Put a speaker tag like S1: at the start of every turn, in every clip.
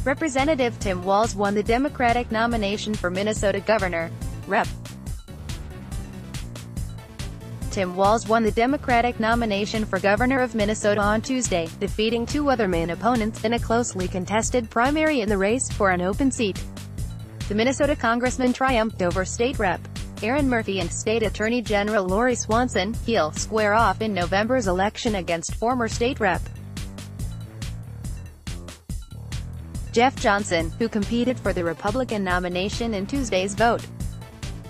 S1: Representative Tim Walz won the Democratic nomination for Minnesota Governor. Rep. Tim Walz won the Democratic nomination for governor of Minnesota on Tuesday, defeating two other main opponents in a closely contested primary in the race for an open seat. The Minnesota congressman triumphed over state rep. Aaron Murphy and State Attorney General Lori Swanson. He'll square off in November's election against former state rep. Jeff Johnson, who competed for the Republican nomination in Tuesday's vote.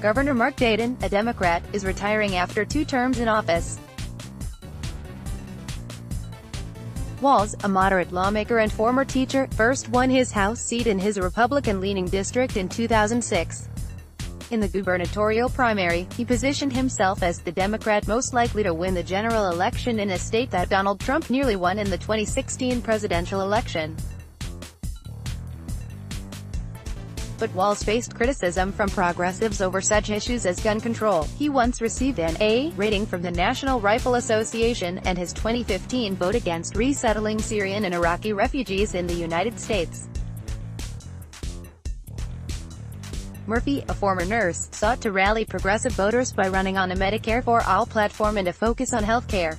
S1: Governor Mark Dayton, a Democrat, is retiring after 2 terms in office. Walz, a moderate lawmaker and former teacher, first won his House seat in his Republican-leaning district in 2006. In the gubernatorial primary, he positioned himself as the Democrat most likely to win the general election in a state that Donald Trump nearly won in the 2016 presidential election. But Walz faced criticism from progressives over such issues as gun control. He once received an A rating from the National Rifle Association, and his 2015 vote against resettling Syrian and Iraqi refugees in the United States. Murphy, a former nurse, sought to rally progressive voters by running on a Medicare for All platform and a focus on health care.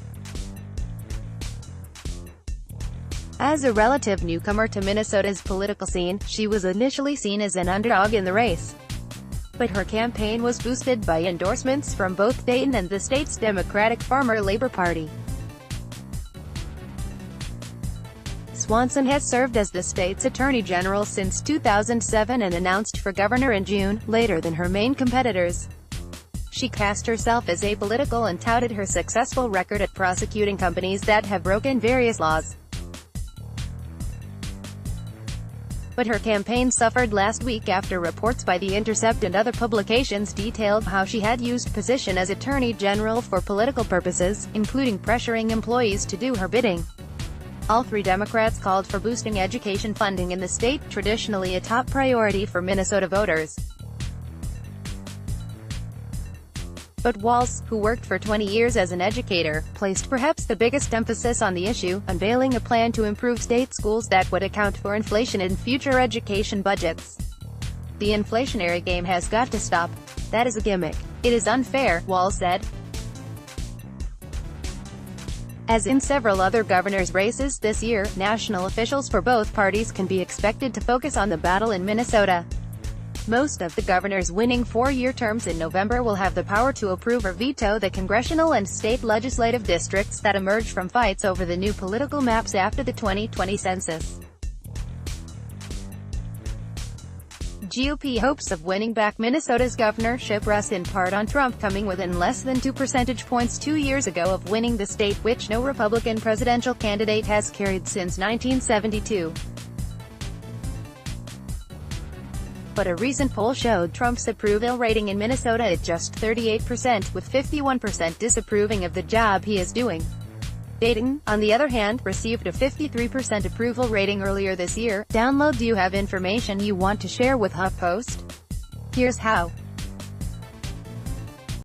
S1: As a relative newcomer to Minnesota's political scene, she was initially seen as an underdog in the race. But her campaign was boosted by endorsements from both Dayton and the state's Democratic Farmer Labor Party. Swanson has served as the state's Attorney General since 2007 and announced for governor in June, later than her main competitors. She cast herself as apolitical and touted her successful record at prosecuting companies that have broken various laws. But her campaign suffered last week after reports by The Intercept and other publications detailed how she had used position as Attorney General for political purposes, including pressuring employees to do her bidding. All 3 Democrats called for boosting education funding in the state, traditionally a top priority for Minnesota voters. But Walz, who worked for 20 years as an educator, placed perhaps the biggest emphasis on the issue, unveiling a plan to improve state schools that would account for inflation in future education budgets. The inflationary game has got to stop. That is a gimmick. It is unfair, Walz said. As in several other governors' races this year, national officials for both parties can be expected to focus on the battle in Minnesota. Most of the governors winning 4-year terms in November will have the power to approve or veto the congressional and state legislative districts that emerge from fights over the new political maps after the 2020 census. GOP hopes of winning back Minnesota's governorship rest in part on Trump coming within less than 2 percentage points 2 years ago of winning the state, which no Republican presidential candidate has carried since 1972. But a recent poll showed Trump's approval rating in Minnesota at just 38%, with 51% disapproving of the job he is doing. Dayton, on the other hand, received a 53% approval rating earlier this year. Download. Do you have information you want to share with HuffPost? Here's how.